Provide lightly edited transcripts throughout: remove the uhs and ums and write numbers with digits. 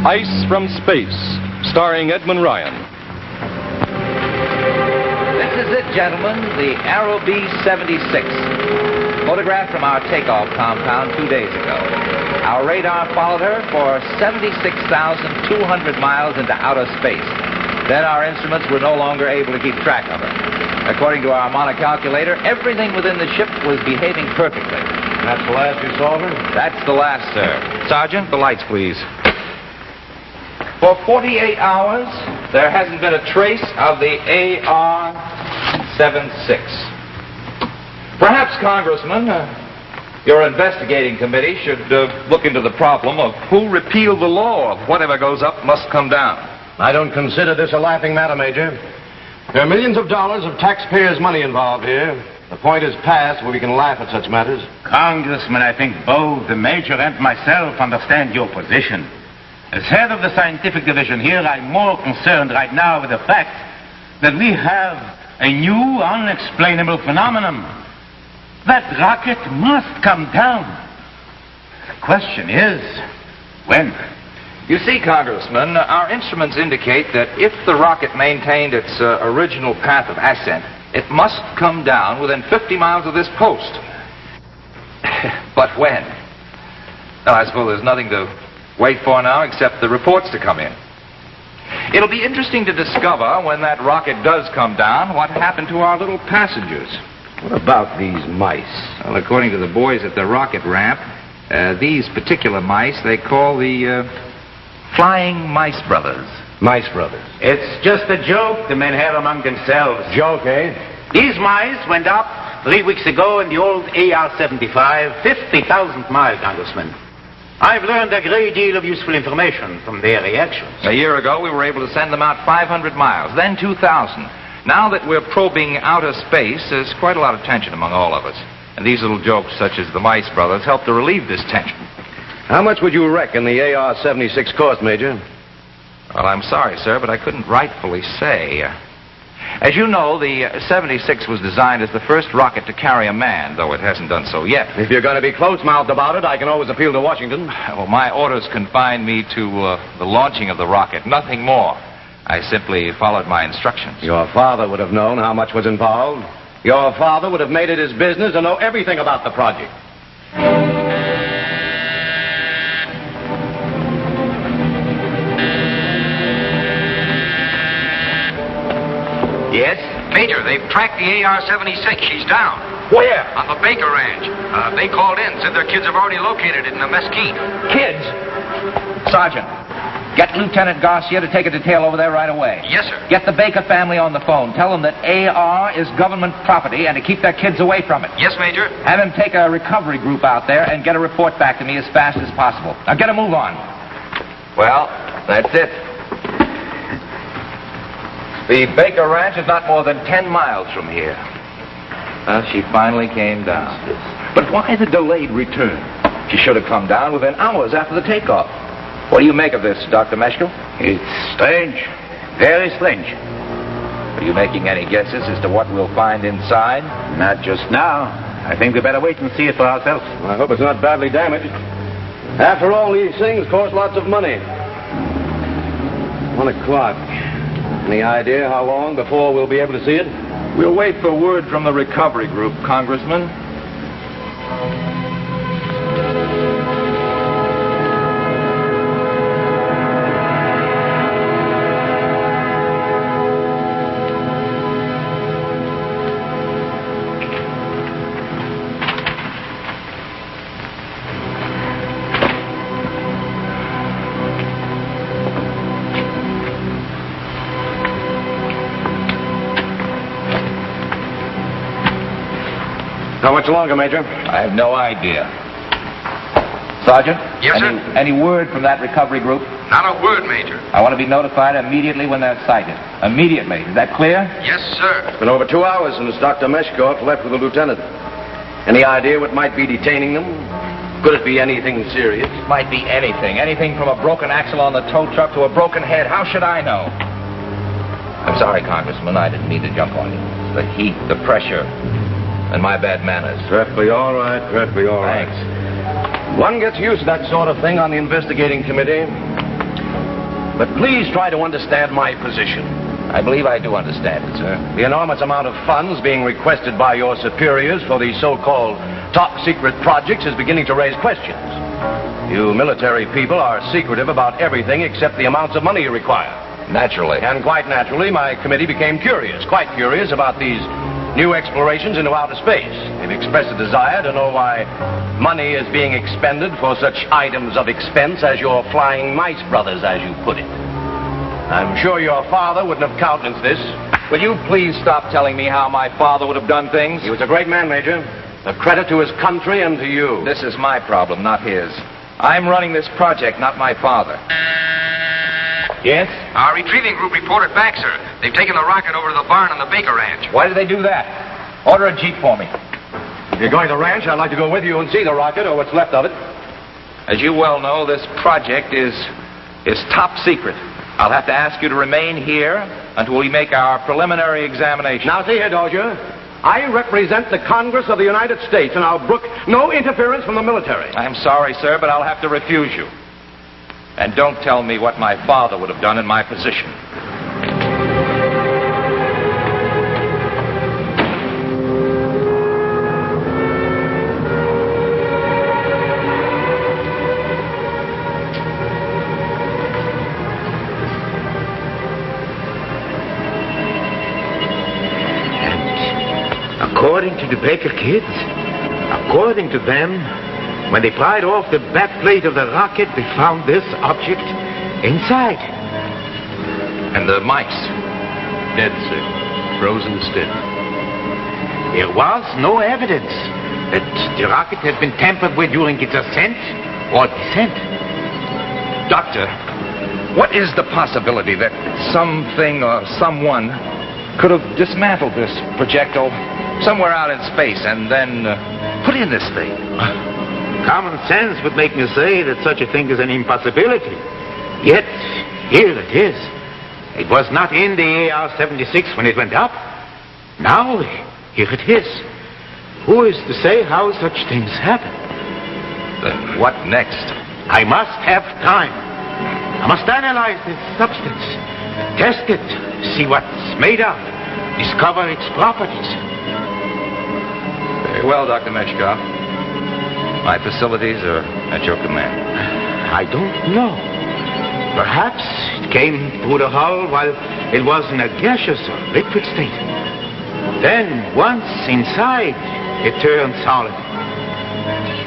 Ice from Space, starring Edmund Ryan. This is it, gentlemen, the Arrow B-76, photographed from our takeoff compound 2 days ago. Our radar followed her for 76,200 miles into outer space. Then our instruments were no longer able to keep track of her. According to our monocalculator, everything within the ship was behaving perfectly. And that's the last you saw of her? That's the last, sir. Sergeant, the lights, please. For 48 hours, there hasn't been a trace of the AR-76. Perhaps, Congressman, your investigating committee should look into the problem of who repealed the law of whatever goes up must come down. I don't consider this a laughing matter, Major. There are millions of dollars of taxpayers' money involved here. The point is past where we can laugh at such matters. Congressman, I think both the Major and myself understand your position. As head of the scientific division here, I'm more concerned right now with the fact that we have a new, unexplainable phenomenon. That rocket must come down. The question is, when? You see, Congressman, our instruments indicate that if the rocket maintained its original path of ascent, it must come down within 50 miles of this post. But when? Well, I suppose there's nothing to wait for now except the reports to come in. It'll be interesting to discover when that rocket does come down what happened to our little passengers. What about these mice? Well, according to the boys at the rocket ramp, these particular mice they call the Flying Mice Brothers. Mice Brothers. It's just a joke the men have among themselves. Joke, eh? These mice went up 3 weeks ago in the old AR-75, 50,000 miles, Congressman. I've learned a great deal of useful information from their reactions. A year ago, we were able to send them out 500 miles, then 2,000. Now that we're probing outer space, there's quite a lot of tension among all of us. And these little jokes, such as the Mice Brothers, help to relieve this tension. How much would you reckon the AR-76 cost, Major? Well, I'm sorry, sir, but I couldn't rightfully say. As you know, the 76 was designed as the first rocket to carry a man, though it hasn't done so yet. If you're going to be close-mouthed about it, I can always appeal to Washington. Well, my orders confined me to the launching of the rocket, nothing more. I simply followed my instructions. Your father would have known how much was involved. Your father would have made it his business to know everything about the project. Yes? Major, they've tracked the AR-76. She's down. Where? On the Baker Ranch. They called in, said their kids have already located it in a mesquite. Kids? Sergeant, get Lieutenant Garcia to take a detail over there right away. Yes, sir. Get the Baker family on the phone. Tell them that AR is government property and to keep their kids away from it. Yes, Major. Have him take a recovery group out there and get a report back to me as fast as possible. Now get a move on. Well, that's it. The Baker Ranch is not more than 10 miles from here. She finally came down. But why the delayed return? She should have come down within hours after the takeoff. What do you make of this, Dr. Meshkel? It's strange. Very strange. Are you making any guesses as to what we'll find inside? Not just now. I think we better wait and see it for ourselves. I hope it's not badly damaged. After all, these things cost lots of money. 1 o'clock. Any idea how long before we'll be able to see it? We'll wait for word from the recovery group, Congressman. How much longer, Major? I have no idea. Sergeant? Yes, sir? Any word from that recovery group? Not a word, Major. I want to be notified immediately when they're sighted. Immediately. Is that clear? Yes, sir. It's been over 2 hours since Dr. Meshkoff left with the lieutenant. Any idea what might be detaining them? Could it be anything serious? Might be anything. Anything from a broken axle on the tow truck to a broken head. How should I know? I'm sorry, Congressman. I didn't mean to jump on you. The heat, the pressure, and my bad manners. Perfectly all right, perfectly all right. Thanks. One gets used to that sort of thing on the investigating committee. But please try to understand my position. I believe I do understand it, sir. The enormous amount of funds being requested by your superiors for these so-called top-secret projects is beginning to raise questions. You military people are secretive about everything except the amounts of money you require. Naturally. And quite naturally, my committee became curious, quite curious about these new explorations into outer space. They've expressed a desire to know why money is being expended for such items of expense as your flying mice brothers, as you put it. I'm sure your father wouldn't have countenanced this. Will you please stop telling me how my father would have done things? He was a great man, Major. A credit to his country and to you. This is my problem, not his. I'm running this project, not my father. Yes? Our retrieving group reported back, sir. They've taken the rocket over to the barn on the Baker Ranch. Why did they do that? Order a jeep for me. If you're going to the ranch, I'd like to go with you and see the rocket or what's left of it. As you well know, this project is top secret. I'll have to ask you to remain here until we make our preliminary examination. Now, see here, Dozier. I represent the Congress of the United States, and I'll brook no interference from the military. I'm sorry, sir, but I'll have to refuse you. And don't tell me what my father would have done in my position. According to the Baker kids, according to them, when they pried off the back plate of the rocket, they found this object inside. And the mice? Dead, sir. Frozen stiff. There was no evidence that the rocket had been tampered with during its ascent or descent. Doctor, what is the possibility that something or someone could have dismantled this projectile somewhere out in space and then put in this thing? Common sense would make me say that such a thing is an impossibility. Yet, here it is. It was not in the AR-76 when it went up. Now, here it is. Who is to say how such things happen? Then what next? I must have time. I must analyze this substance, test it, see what it's made of, discover its properties. Very well, Dr. Metchkoff. My facilities are at your command. I don't know. Perhaps it came through the hull while it was in a gaseous or liquid state. Then, once inside, it turned solid.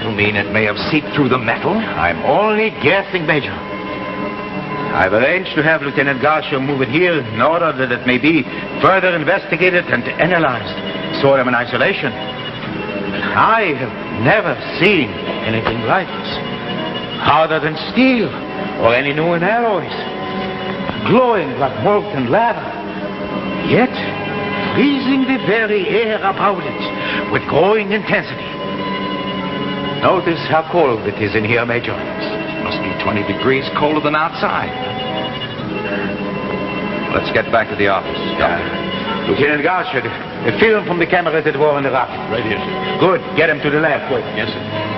You mean it may have seeped through the metal? I'm only guessing, Major. I've arranged to have Lieutenant Garcia move it here in order that it may be further investigated and analyzed, sort of in isolation. I have never seen anything like this. Harder than steel or any known alloys. Glowing like molten lava. Yet freezing the very air about it with growing intensity. Notice how cold it is in here, Major. It must be 20 degrees colder than outside. Let's get back to the office. Lieutenant Garcia, the film from the camera that were on the rocket. Right here, sir. Good. Get him to the lab, quick. Yes, sir.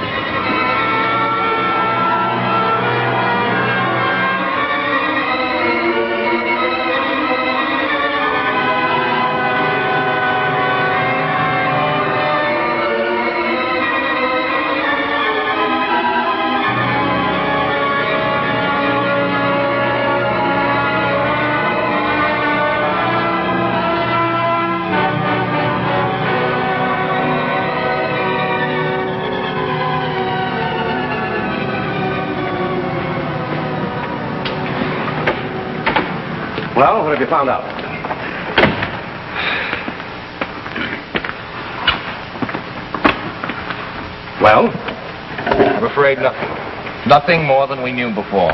Well, what have you found out? Well? I'm afraid nothing. Nothing more than we knew before.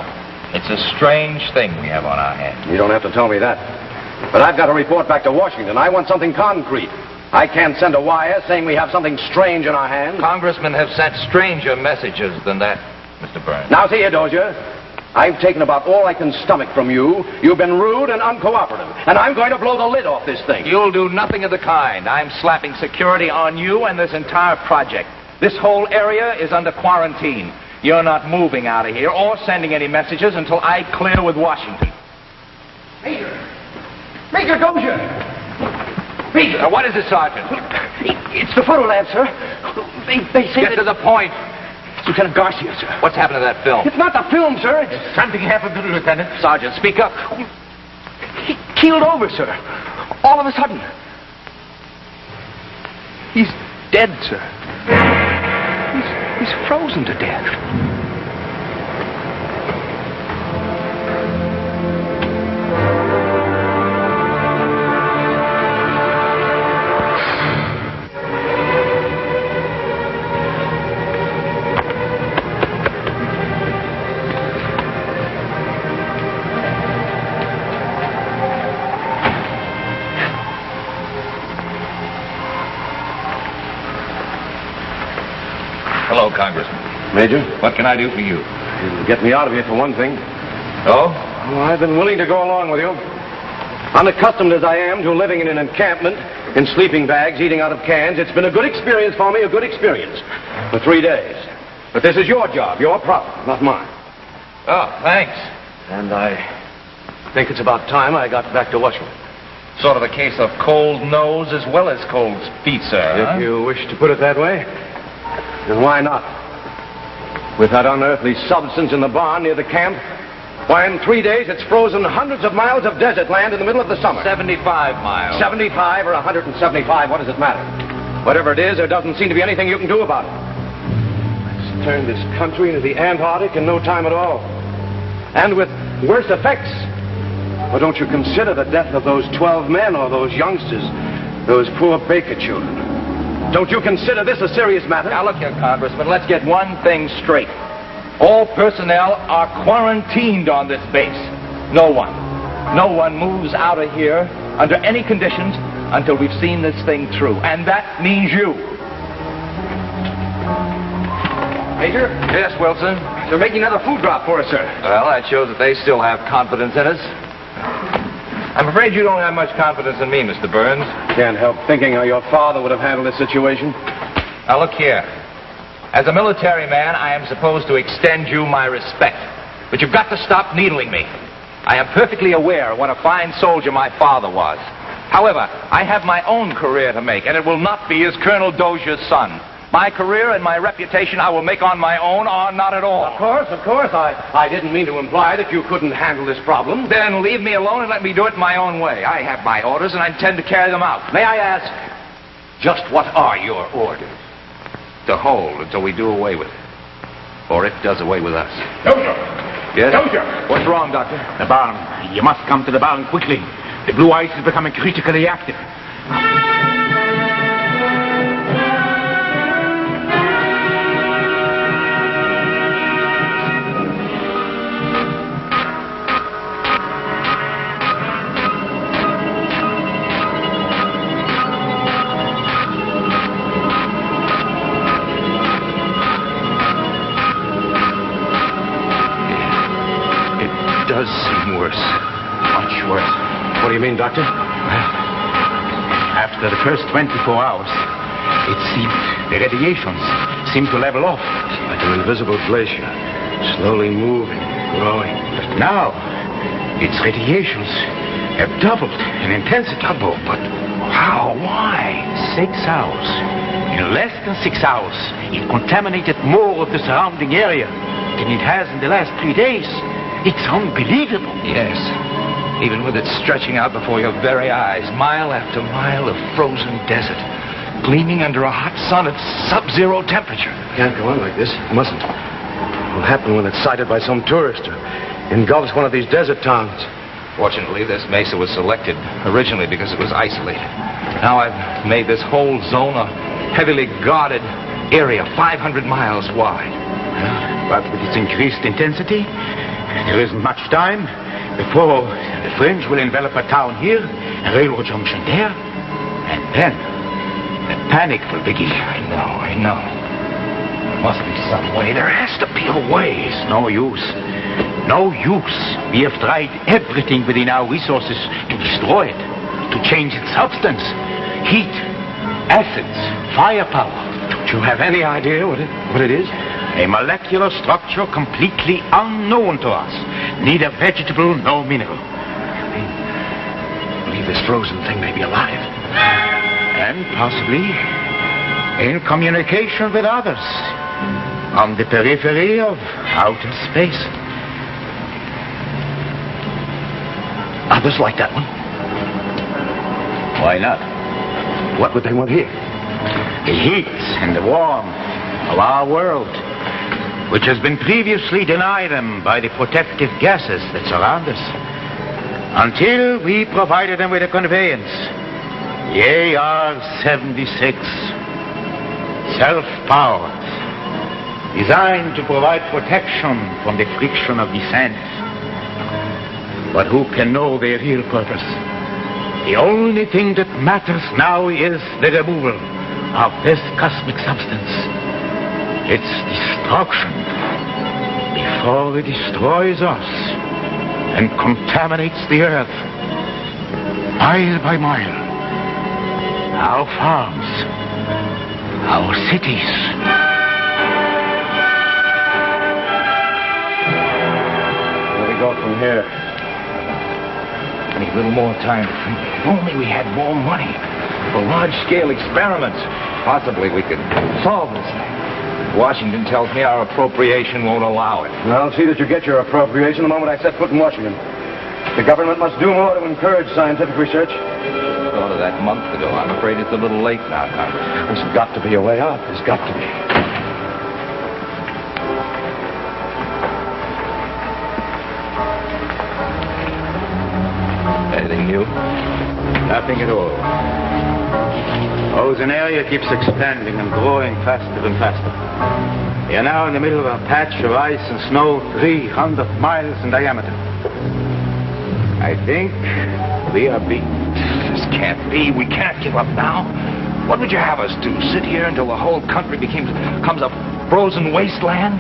It's a strange thing we have on our hands. You don't have to tell me that. But I've got to report back to Washington. I want something concrete. I can't send a wire saying we have something strange in our hands. Congressmen have sent stranger messages than that, Mr. Burns. Now, see here, Dozier. I've taken about all I can stomach from you. You've been rude and uncooperative. And I'm going to blow the lid off this thing. You'll do nothing of the kind. I'm slapping security on you and this entire project. This whole area is under quarantine. You're not moving out of here or sending any messages until I clear with Washington. Major Dozier! Major! What is it, Sergeant? It's the photo lab, sir. They say Get to the point. It's Lieutenant Garcia, sir. What's happened to that film? It's not the film, sir. It's... Something happened to the lieutenant. Sergeant, speak up. He keeled over, sir. All of a sudden. He's dead, sir. He's frozen to death. Hello, Congressman. Major? What can I do for you? You'll get me out of here for one thing. Oh? Well, I've been willing to go along with you. Unaccustomed as I am to living in an encampment, in sleeping bags, eating out of cans, it's been a good experience for me, a good experience. For 3 days. But this is your job, your problem, not mine. Oh, thanks. And I think it's about time I got back to Washington. Sort of a case of cold nose as well as cold feet, sir. If you wish to put it that way, then why not? With that unearthly substance in the barn near the camp, why, in 3 days, it's frozen hundreds of miles of desert land in the middle of the summer. 75 miles. 75 or 175, what does it matter? Whatever it is, there doesn't seem to be anything you can do about it. Let's turn this country into the Antarctic in no time at all. And with worse effects. Well, don't you consider the death of those 12 men or those youngsters, those poor Baker children? Don't you consider this a serious matter? Now, look here, Congressman, let's get one thing straight. All personnel are quarantined on this base. No one moves out of here under any conditions until we've seen this thing through. And that means you. Major? Yes, Wilson? They're making another food drop for us, sir. Well, that shows that they still have confidence in us. I'm afraid you don't have much confidence in me, Mr. Burns. Can't help thinking how your father would have handled this situation. Now, look here. As a military man, I am supposed to extend you my respect. But you've got to stop needling me. I am perfectly aware of what a fine soldier my father was. However, I have my own career to make, and it will not be as Colonel Dozier's son. My career and my reputation I will make on my own or not at all. Of course. I didn't mean to imply that you couldn't handle this problem. Then leave me alone and let me do it my own way. I have my orders, and I intend to carry them out. May I ask, just what are your orders? To hold until we do away with it. Or it does away with us. Dozier! Yes? Dozier! What's wrong, Doctor? The barn. You must come to the barn quickly. The blue ice is becoming critically active. Does seem worse. Much worse. What do you mean, Doctor? Well, after the first 24 hours, it seemed the radiations seemed to level off. It's like an invisible glacier, slowly moving, growing. But now, its radiations have doubled in intensity. Double? But how? Why? 6 hours. In less than 6 hours, it contaminated more of the surrounding area than it has in the last 3 days. It's unbelievable. Yes. Even with it stretching out before your very eyes, mile after mile of frozen desert, gleaming under a hot sun at sub-zero temperature. Can't go on like this. It mustn't. It'll happen when it's sighted by some tourist or engulfs one of these desert towns. Fortunately, this mesa was selected originally because it was isolated. Now I've made this whole zone a heavily guarded area, 500 miles wide. But with its increased intensity, there isn't much time before the French will envelop a town here, a railroad junction there, and then the panic will begin. I know. There must be some way. There has to be a way. It's no use. No use. We have tried everything within our resources to destroy it, to change its substance, heat, acids, firepower. Don't you have any idea what it is? A molecular structure completely unknown to us. Neither vegetable nor mineral. this frozen thing may be alive. And possibly in communication with others on the periphery of outer space. Others like that one? Why not? What would they want here? The heat and the warmth of our world, which has been previously denied them by the protective gases that surround us, until we provided them with a conveyance, the AR-76, self-powered, designed to provide protection from the friction of descent. But who can know their real purpose? The only thing that matters now is the removal of this cosmic substance, its destruction, before it destroys us and contaminates the earth, mile by mile. Our farms, our cities. Where do we go from here? I need a little more time to think. If only we had more money for large-scale experiments. Possibly we could solve this thing. Washington tells me our appropriation won't allow it. I'll see that you get your appropriation the moment I set foot in Washington. The government must do more to encourage scientific research. Thought of that months ago. I'm afraid it's a little late now, Congressman. There's got to be a way out. There's got to be. Anything new? Nothing at all. Ozone area keeps expanding and growing faster and faster. We are now in the middle of a patch of ice and snow 300 miles in diameter. I think we are beaten. This can't be. We can't give up now. What would you have us do? Sit here until the whole country becomes a frozen wasteland?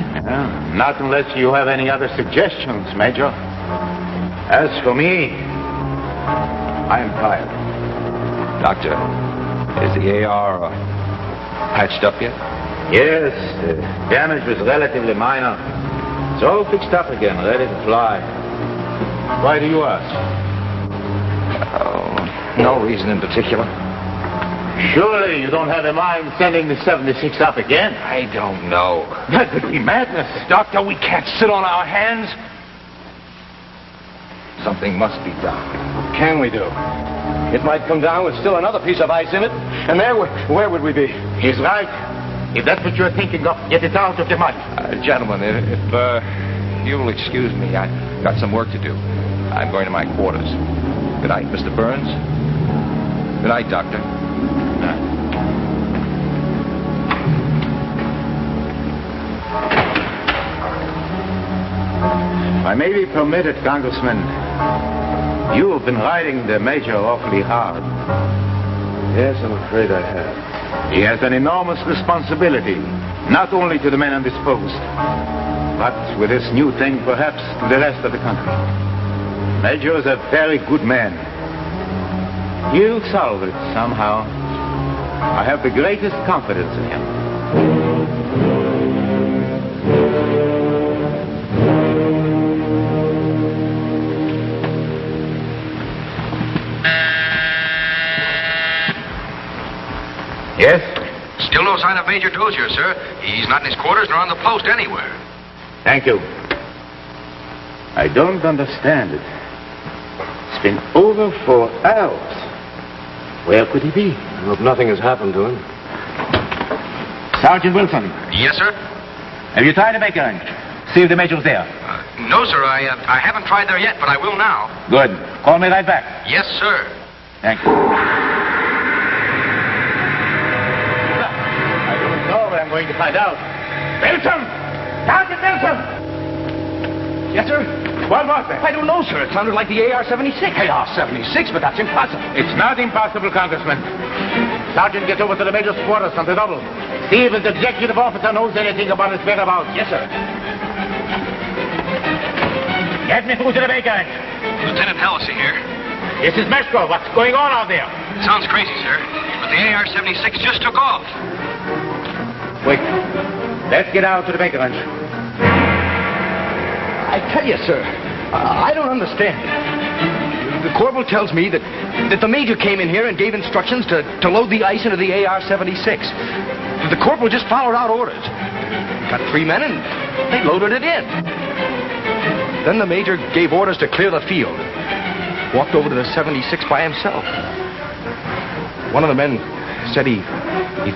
Not unless you have any other suggestions, Major. As for me, I am tired. Doctor, is the AR patched up yet? Yes, the damage was relatively minor. It's all fixed up again, ready to fly. Why do you ask? Oh, no reason in particular. Surely you don't have in mind sending the 76 up again? I don't know. That would be madness. Doctor, we can't sit on our hands. Something must be done. What can we do? It might come down with still another piece of ice in it, and there, where would we be? He's right. If that's what you're thinking of, get it out of your mind. Gentlemen, if you'll excuse me, I've got some work to do. I'm going to my quarters. Good night, Mr. Burns. Good night, Doctor. Good night. If I may be permitted, Congressman, you have been riding the Major awfully hard. Yes, I'm afraid I have. He has an enormous responsibility, not only to the men on this post, but with this new thing, perhaps to the rest of the country. Major is a very good man. He'll solve it somehow. I have the greatest confidence in him. Yes? Still no sign of Major Dozier, sir. He's not in his quarters nor on the post anywhere. Thank you. I don't understand it. It's been over 4 hours. Where could he be? I hope nothing has happened to him. Sergeant Wilson, Yes, sir? have you tried to make a see if the Major's there? No, sir. I haven't tried there yet, but I will now. Good. Call me right back. Yes, sir. Thank you. I don't know, but I'm going to find out. Wilson! Sergeant Wilson! Yes, sir? What was that? I don't know, sir. It sounded like the AR-76. AR-76, but that's impossible. It's not impossible, Congressman. Sergeant, get over to the Major's quarters on the double. See if his executive officer knows anything about his whereabouts. Yes, sir. Get me through to the baker. Lieutenant Halsey here. This is Mesko. What's going on out there? Sounds crazy, sir, but the AR-76 just took off. Quick. Let's get out to the baker ranch. I tell you, sir, I don't understand it. The corporal tells me that the major came in here and gave instructions to load the ice into the AR-76. The corporal just followed out orders. Got 3 men and they loaded it in. Then the major gave orders to clear the field. Walked over to the 76 by himself. One of the men said he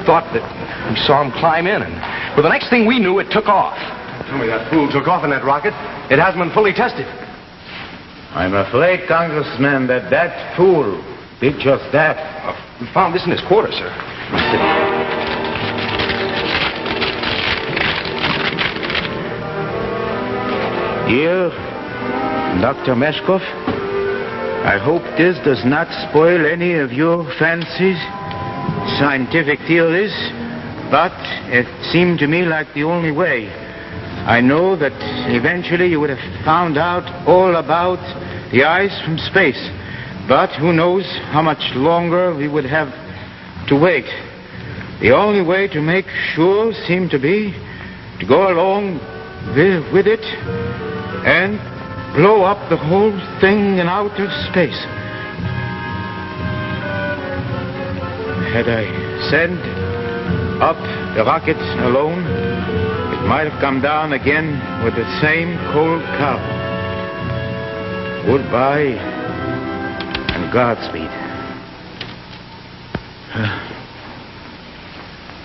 thought that he saw him climb in, and well, the next thing we knew, it took off. Tell me that fool took off in that rocket. It hasn't been fully tested. I'm afraid, Congressman, that fool did just that. We found this in his quarters, sir. Here, Dr. Meshkov, I hope this does not spoil any of your fancies, scientific theories, but it seemed to me like the only way. I know that eventually you would have found out all about the ice from space, but who knows how much longer we would have to wait. The only way to make sure seemed to be to go along with it and blow up the whole thing in outer space. Had I sent up the rocket alone, it might have come down again with the same cold cow. Goodbye and Godspeed.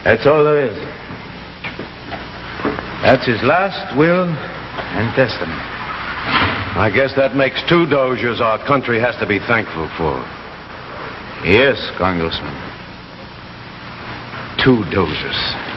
That's all there is. That's his last will and testament. I guess that makes 2 Doziers our country has to be thankful for. Yes, Congressman. 2 Doziers.